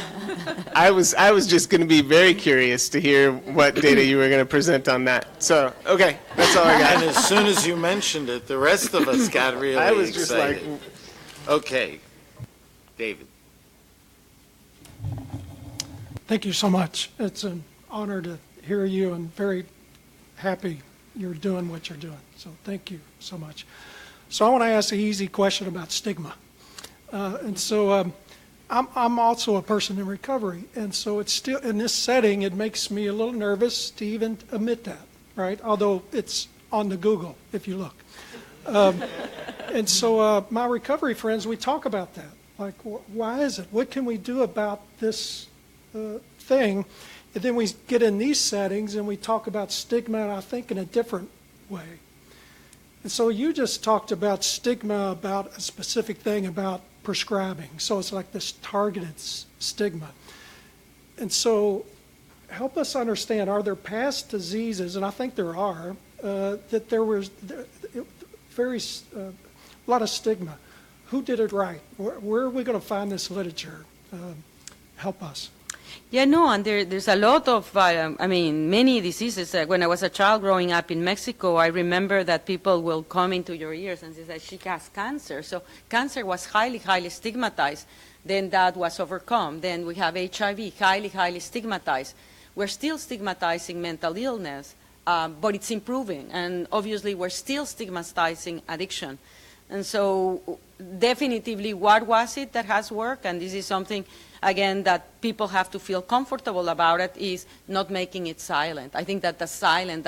I was just going to be very curious to hear what data you were going to present on that. So, okay, that's all I got. And as soon as you mentioned it, the rest of us got really I was excited. just like, okay, David. Thank you so much. It's an honor to hear you, and very happy you're doing what you're doing. So thank you so much. So I want to ask an easy question about stigma. I'm also a person in recovery, and so it's still, in this setting, it makes me a little nervous to even admit that, right? Although it's on the Google, if you look. And so my recovery friends, we talk about that. Like, why is it? What can we do about this thing? And then we get in these settings and we talk about stigma, and I think in a different way. And so you just talked about stigma, about a specific thing about prescribing. So it's like this targeted stigma. And so help us understand, are there past diseases, and I think there are, that there was a lot of stigma. Who did it right? Where are we going to find this literature? Help us. Yeah, no, and there's a lot of, many diseases. When I was a child growing up in Mexico, I remember that people will come into your ears and say that she has cancer. So cancer was highly, highly stigmatized. Then that was overcome. Then we have HIV, highly, highly stigmatized. We're still stigmatizing mental illness, but it's improving. And obviously, we're still stigmatizing addiction. And so definitively, what was it that has worked? And this is something, again, that people have to feel comfortable about it, is not making it silent. I think that the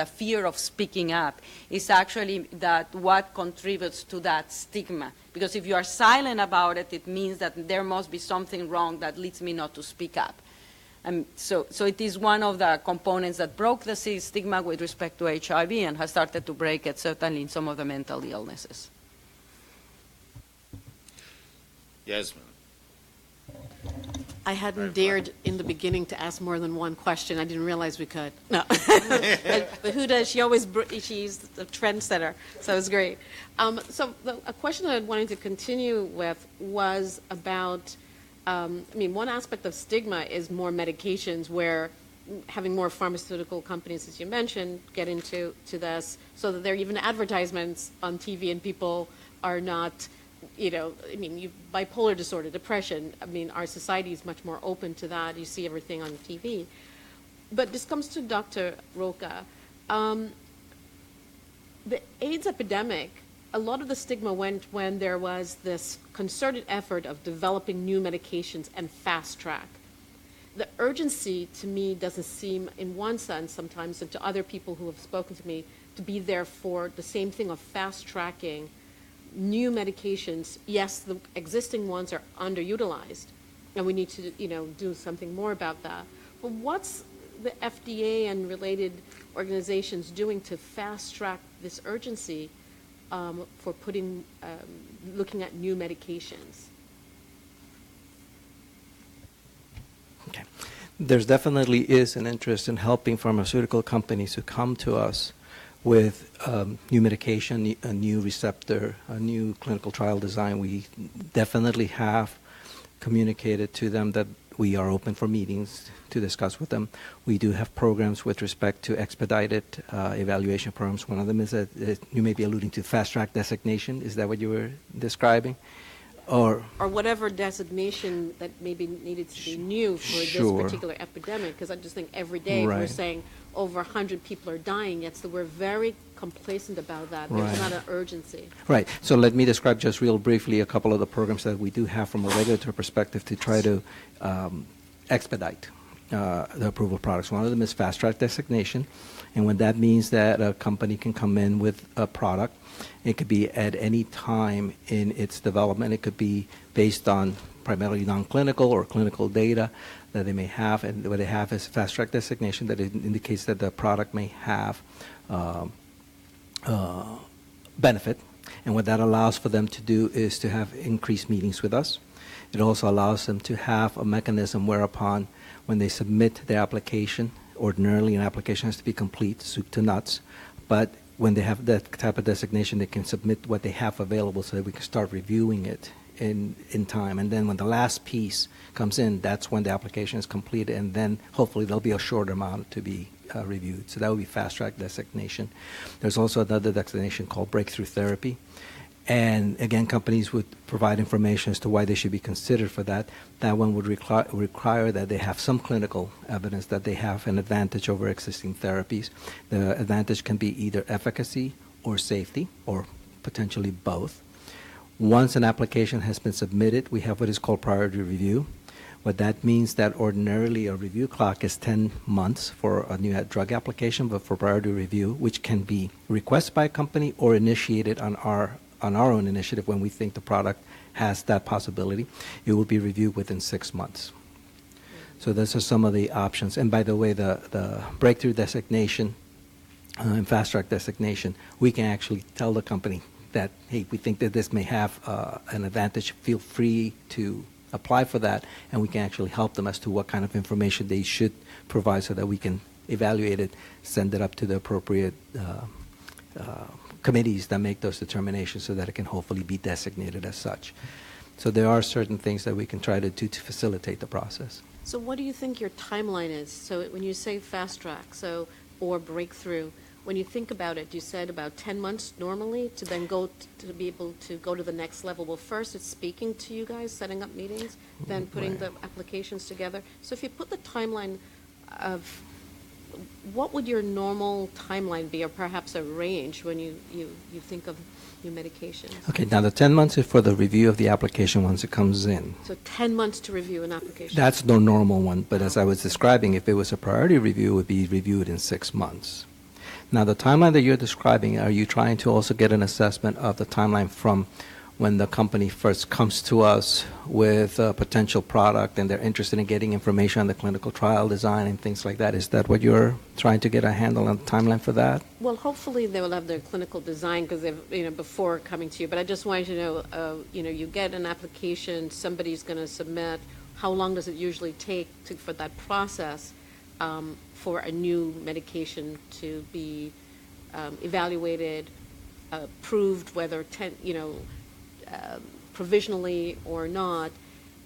fear of speaking up is actually that what contributes to that stigma. Because if you are silent about it, it means that there must be something wrong that leads me not to speak up. So it is one of the components that broke the stigma with respect to HIV and has started to break it, certainly in some of the mental illnesses. Yasmin. I hadn't dared in the beginning to ask more than one question. I didn't realize we could. No. But Huda, she's the trendsetter, so it was great. A question that I wanted to continue with was about, one aspect of stigma is more medications, where having more pharmaceutical companies, as you mentioned, get into this, so that there are even advertisements on TV and people are not, bipolar disorder, depression, our society is much more open to that. You see everything on TV. But this comes to Dr. Roca. The AIDS epidemic, a lot of the stigma went when there was this concerted effort of developing new medications and fast track. The urgency, to me, doesn't seem, in one sense sometimes, and to other people who have spoken to me, to be there for the same thing of fast tracking new medications. Yes, the existing ones are underutilized, and we need to, do something more about that. But what's the FDA and related organizations doing to fast track this urgency for looking at new medications? Okay. There's definitely is an interest in helping pharmaceutical companies who come to us with new medication, a new receptor, a new clinical trial design. We definitely have communicated to them that we are open for meetings to discuss with them. We do have programs with respect to expedited evaluation programs. One of them is you may be alluding to fast track designation. Is that what you were describing? Or whatever designation that maybe needed to be new for this particular epidemic, because I just think every day we're saying over 100 people are dying, yet so we're very complacent about that. There's not an urgency. Right. So let me describe just real briefly a couple of the programs that we do have from a regulatory perspective to try to expedite the approval of products. One of them is fast track designation, and what that means that a company can come in with a product. It could be at any time in its development. It could be based on primarily non-clinical or clinical data that they may have, and what they have is fast track designation that indicates that the product may have benefit. And what that allows for them to do is to have increased meetings with us. It also allows them to have a mechanism whereupon when they submit their application, ordinarily an application has to be complete, soup to nuts, but when they have that type of designation, they can submit what they have available so that we can start reviewing it in time. And then when the last piece comes in, that's when the application is completed, and then hopefully there'll be a shorter amount to be reviewed. So that would be fast-track designation. There's also another designation called breakthrough therapy. And again, companies would provide information as to why they should be considered for that. That one would require that they have some clinical evidence that they have an advantage over existing therapies. The advantage can be either efficacy or safety, or potentially both. Once an application has been submitted, we have what is called priority review. What that means that ordinarily a review clock is 10 months for a new drug application, but for priority review, which can be requested by a company or initiated on our own initiative when we think the product has that possibility, it will be reviewed within 6 months. So those are some of the options. And by the way, the breakthrough designation and fast track designation, we can actually tell the company that, hey, we think that this may have an advantage. Feel free to apply for that, and we can actually help them as to what kind of information they should provide so that we can evaluate it, send it up to the appropriate committees that make those determinations so that it can hopefully be designated as such. So there are certain things that we can try to do to facilitate the process. So what do you think your timeline is? So when you say fast track, or breakthrough, when you think about it, you said about 10 months normally to then go to be able to go to the next level. Well, first it's speaking to you guys, setting up meetings, then putting the applications together. So if you put the timeline of, what would your normal timeline be, or perhaps a range when you think of new medications? Okay, now the 10 months is for the review of the application once it comes in. So 10 months to review an application? That's the normal one, but as I was describing, if it was a priority review, it would be reviewed in 6 months. Now, the timeline that you're describing, are you trying to also get an assessment of the timeline from when the company first comes to us with a potential product and they're interested in getting information on the clinical trial design and things like that? Is that what you're trying to get a handle on the timeline for that? Well, hopefully they will have their clinical design because they've, before coming to you. But I just wanted to know, you get an application, somebody's going to submit. How long does it usually take for that process for a new medication to be evaluated, approved, whether provisionally or not?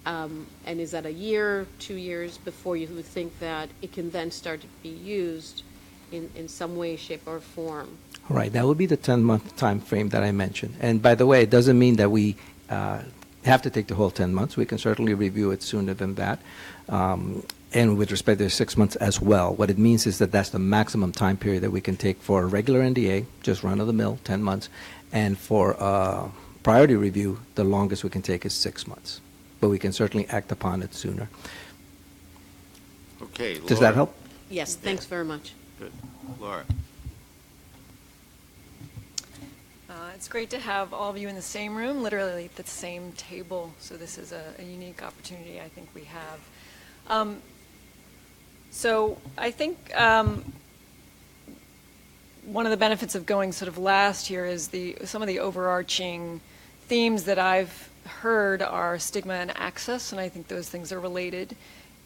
And is that a year, 2 years before you would think that it can then start to be used in some way, shape, or form? Right, that would be the 10-month time frame that I mentioned. And by the way, it doesn't mean that we have to take the whole 10 months. We can certainly review it sooner than that. And with respect to 6 months as well. What it means is that that's the maximum time period that we can take for a regular NDA, just run-of-the-mill, 10 months. And for priority review, the longest we can take is 6 months. But we can certainly act upon it sooner. Okay, Laura. Does that help? Yes, thanks very much. Good. Laura. It's great to have all of you in the same room, literally at the same table. So this is a unique opportunity I think we have. So I think one of the benefits of going sort of last here is some of the overarching themes that I've heard are stigma and access, and I think those things are related,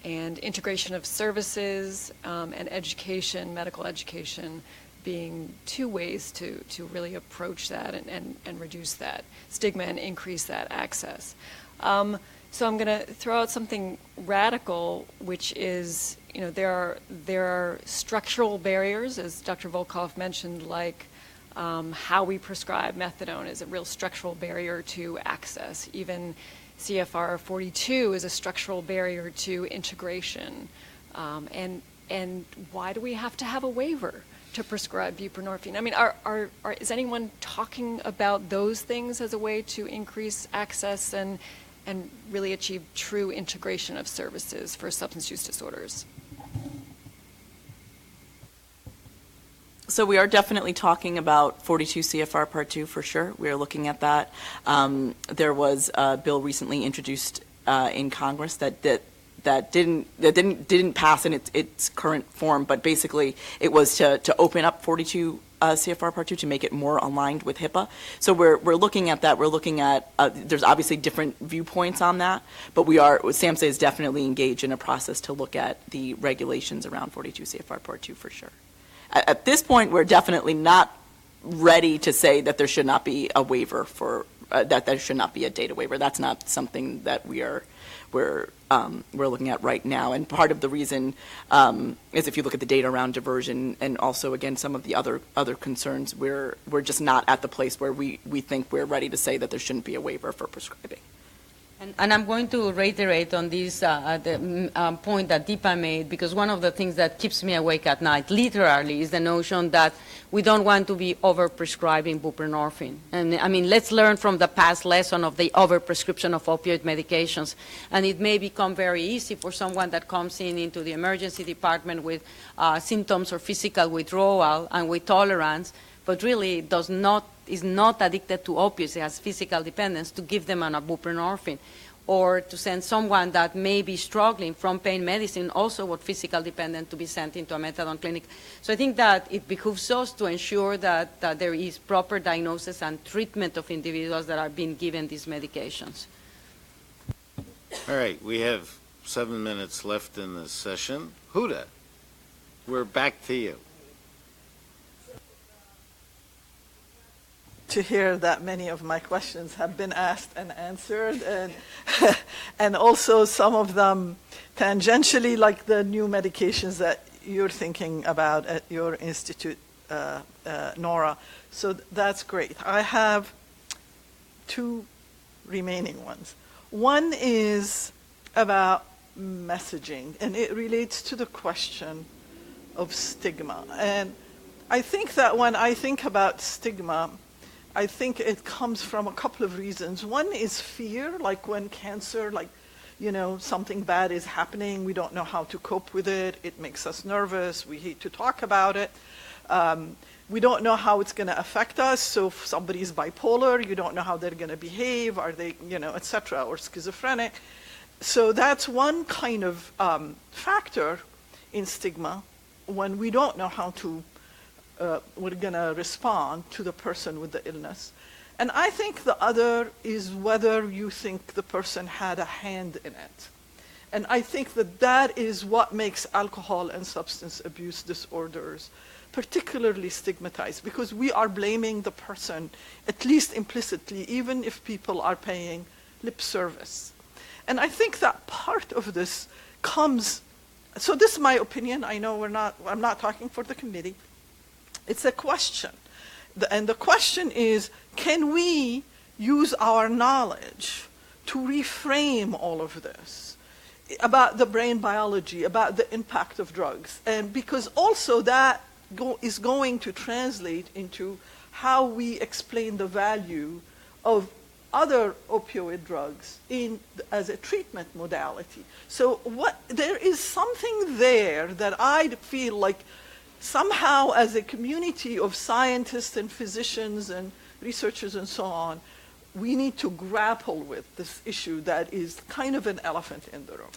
and integration of services and education, medical education, being two ways to really approach that and reduce that stigma and increase that access. So I'm going to throw out something radical, which is, there are structural barriers, as Dr. Volkov mentioned, like how we prescribe methadone is a real structural barrier to access. Even CFR 42 is a structural barrier to integration. And why do we have to have a waiver to prescribe buprenorphine? I mean, is anyone talking about those things as a way to increase access and really achieve true integration of services for substance use disorders? So we are definitely talking about 42 CFR Part 2 for sure. We are looking at that. There was a bill recently introduced in Congress that didn't pass in its current form, but basically it was to open up 42 CFR Part 2 to make it more aligned with HIPAA. So we're looking at that. We're looking at, there's obviously different viewpoints on that, but SAMHSA is definitely engaged in a process to look at the regulations around 42 CFR Part 2 for sure. At this point, we're definitely not ready to say that there should not be a waiver for, that there should not be a data waiver. That's not something that we're looking at right now. And part of the reason is if you look at the data around diversion and also, again, some of the other concerns, we're just not at the place where we think we're ready to say that there shouldn't be a waiver for prescribing. And I'm going to reiterate on this point that Deepa made, because one of the things that keeps me awake at night, literally, is the notion that we don't want to be over-prescribing buprenorphine. And I mean, let's learn from the past lesson of the over-prescription of opioid medications. And it may become very easy for someone that comes into the emergency department with symptoms or physical withdrawal and with tolerance, but really is not addicted to opioids, has physical dependence, to give them a buprenorphine, or to send someone that may be struggling from pain medicine, also with physical dependence, to be sent into a methadone clinic. So I think that it behooves us to ensure that there is proper diagnosis and treatment of individuals that are being given these medications. All right, we have 7 minutes left in this session. Huda, we're back to you. To hear that many of my questions have been asked and answered, and and also some of them tangentially, like the new medications that you're thinking about at your institute, Nora. So that's great. I have 2 remaining ones. One is about messaging, and it relates to the question of stigma. And I think that when I think about stigma, I think it comes from a couple of reasons. One is fear, like when cancer, like, you know, something bad is happening, we don't know how to cope with it, it makes us nervous, we hate to talk about it. We don't know how it's going to affect us, so if somebody is bipolar, you don't know how they're going to behave, are they, you know, etc., or schizophrenic. So that's one kind of factor in stigma, when we don't know how to we're going to respond to the person with the illness. And I think the other is whether you think the person had a hand in it. And I think that that is what makes alcohol and substance abuse disorders particularly stigmatized, because we are blaming the person, at least implicitly, even if people are paying lip service. And I think that part of this comes, so this is my opinion, I know I'm not talking for the committee. It's a question. And the question is, can we use our knowledge to reframe all of this about the brain biology, about the impact of drugs? And because also that is going to translate into how we explain the value of other opioid drugs as a treatment modality. So there is something there that I feel like somehow as a community of scientists and physicians and researchers and so on, we need to grapple with this issue that is kind of an elephant in the room.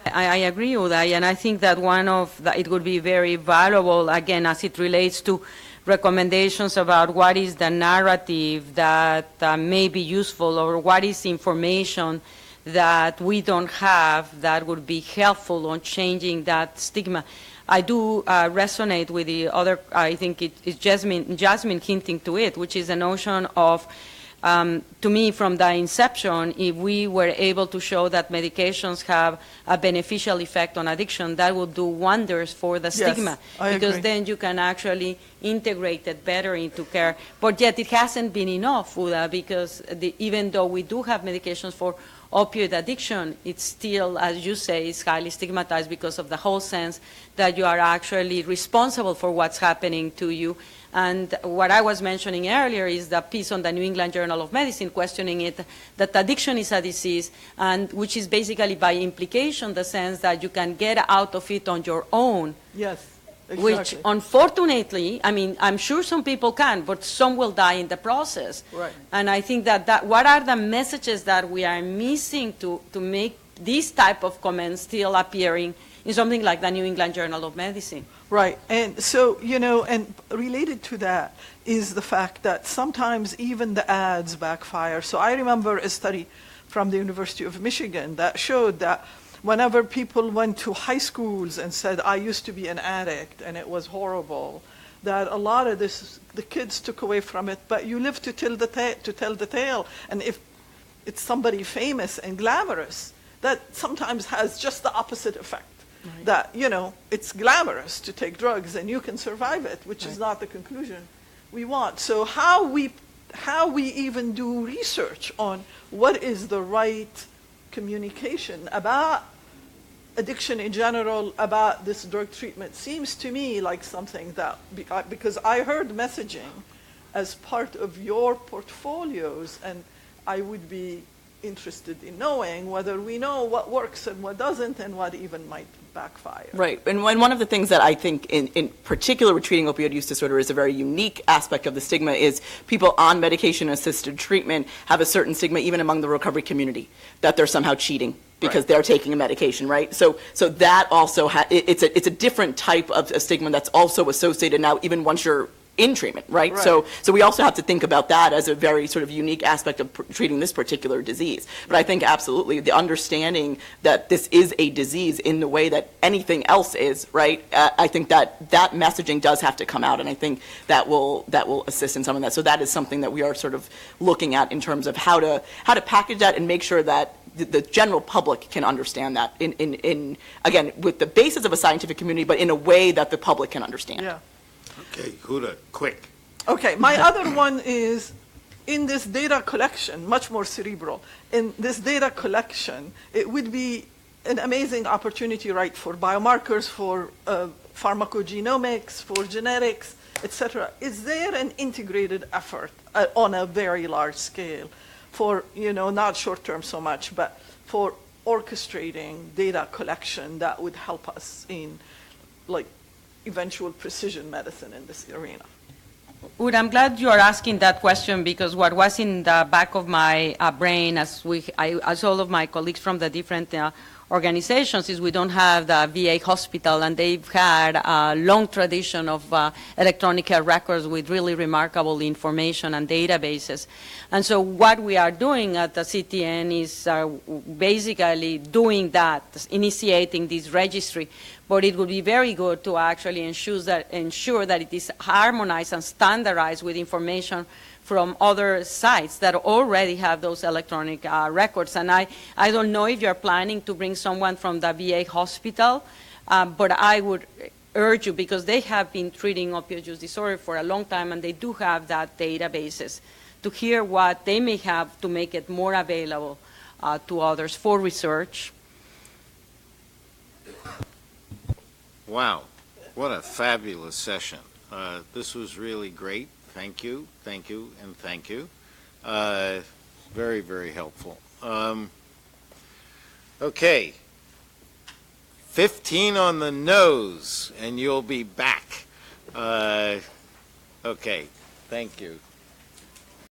I agree with that, and I think that it would be very valuable, again, as it relates to recommendations about what is the narrative that may be useful, or what is information that we don't have that would be helpful on changing that stigma. I do resonate with the other, I think it's Jasmine hinting to it, which is the notion of, to me, from the inception, if we were able to show that medications have a beneficial effect on addiction, that would do wonders for the stigma. I because agree. then you can actually integrate it better into care. But yet it hasn't been enough, Uda, because even though we do have medications for opioid addiction, it's still, as you say, is highly stigmatized because of the whole sense that you are actually responsible for what's happening to you. And what I was mentioning earlier is the piece on the New England Journal of Medicine questioning it, that addiction is a disease, and which is basically by implication the sense that you can get out of it on your own. Yes, exactly. Which, unfortunately, I mean, I'm sure some people can, but some will die in the process. Right. And I think that what are the messages that we are missing to make these type of comments still appearing in something like the New England Journal of Medicine? Right, and so, you know, and related to that is the fact that sometimes even the ads backfire. So I remember a study from the University of Michigan that showed that whenever people went to high schools and said, I used to be an addict and it was horrible, that a lot of this, the kids took away from it, but you live to tell the tale. And if it's somebody famous and glamorous, that sometimes has just the opposite effect. Right. That, you know, it's glamorous to take drugs and you can survive it, which is not the conclusion we want. So how we even do research on what is the right communication about addiction in general, about this drug treatment, seems to me like something that, because I heard messaging as part of your portfolios, and I would be interested in knowing whether we know what works and what doesn't and what even might backfire. Right, and one of the things that I think in particular with treating opioid use disorder is a very unique aspect of the stigma is people on medication-assisted treatment have a certain stigma even among the recovery community, that they're somehow cheating because they're taking a medication, right? So that also, it's a different type of stigma that's also associated now, even once you're in treatment, right? Right. So we also have to think about that as a very sort of unique aspect of treating this particular disease. But I think absolutely the understanding that this is a disease in the way that anything else is, right? I think that messaging does have to come out, and I think that will assist in some of that. So that is something that we are sort of looking at in terms of how to package that and make sure that the general public can understand that in again with the basis of a scientific community, but in a way that the public can understand. Yeah. Okay, Huda, quick. Okay, my other one is in this data collection, much more cerebral. In this data collection, it would be an amazing opportunity, right, for biomarkers, for pharmacogenomics, for genetics, etc. Is there an integrated effort on a very large scale for, not short term so much, but for orchestrating data collection that would help us in, like, eventual precision medicine in this arena? Ud, I'm glad you are asking that question, because what was in the back of my brain as all of my colleagues from the different organizations is we don't have the VA hospital, and they've had a long tradition of electronic health records with really remarkable information and databases. And so what we are doing at the CTN is basically doing that, initiating this registry. But it would be very good to actually ensure that it is harmonized and standardized with information from other sites that already have those electronic records. And I don't know if you're planning to bring someone from the VA hospital, but I would urge you, because they have been treating opioid use disorder for a long time, and they do have that databases, to hear what they may have to make it more available to others for research. Wow, what a fabulous session. This was really great. Thank you, and thank you. Very, very helpful. Okay, 15 on the nose, and you'll be back. Okay, thank you.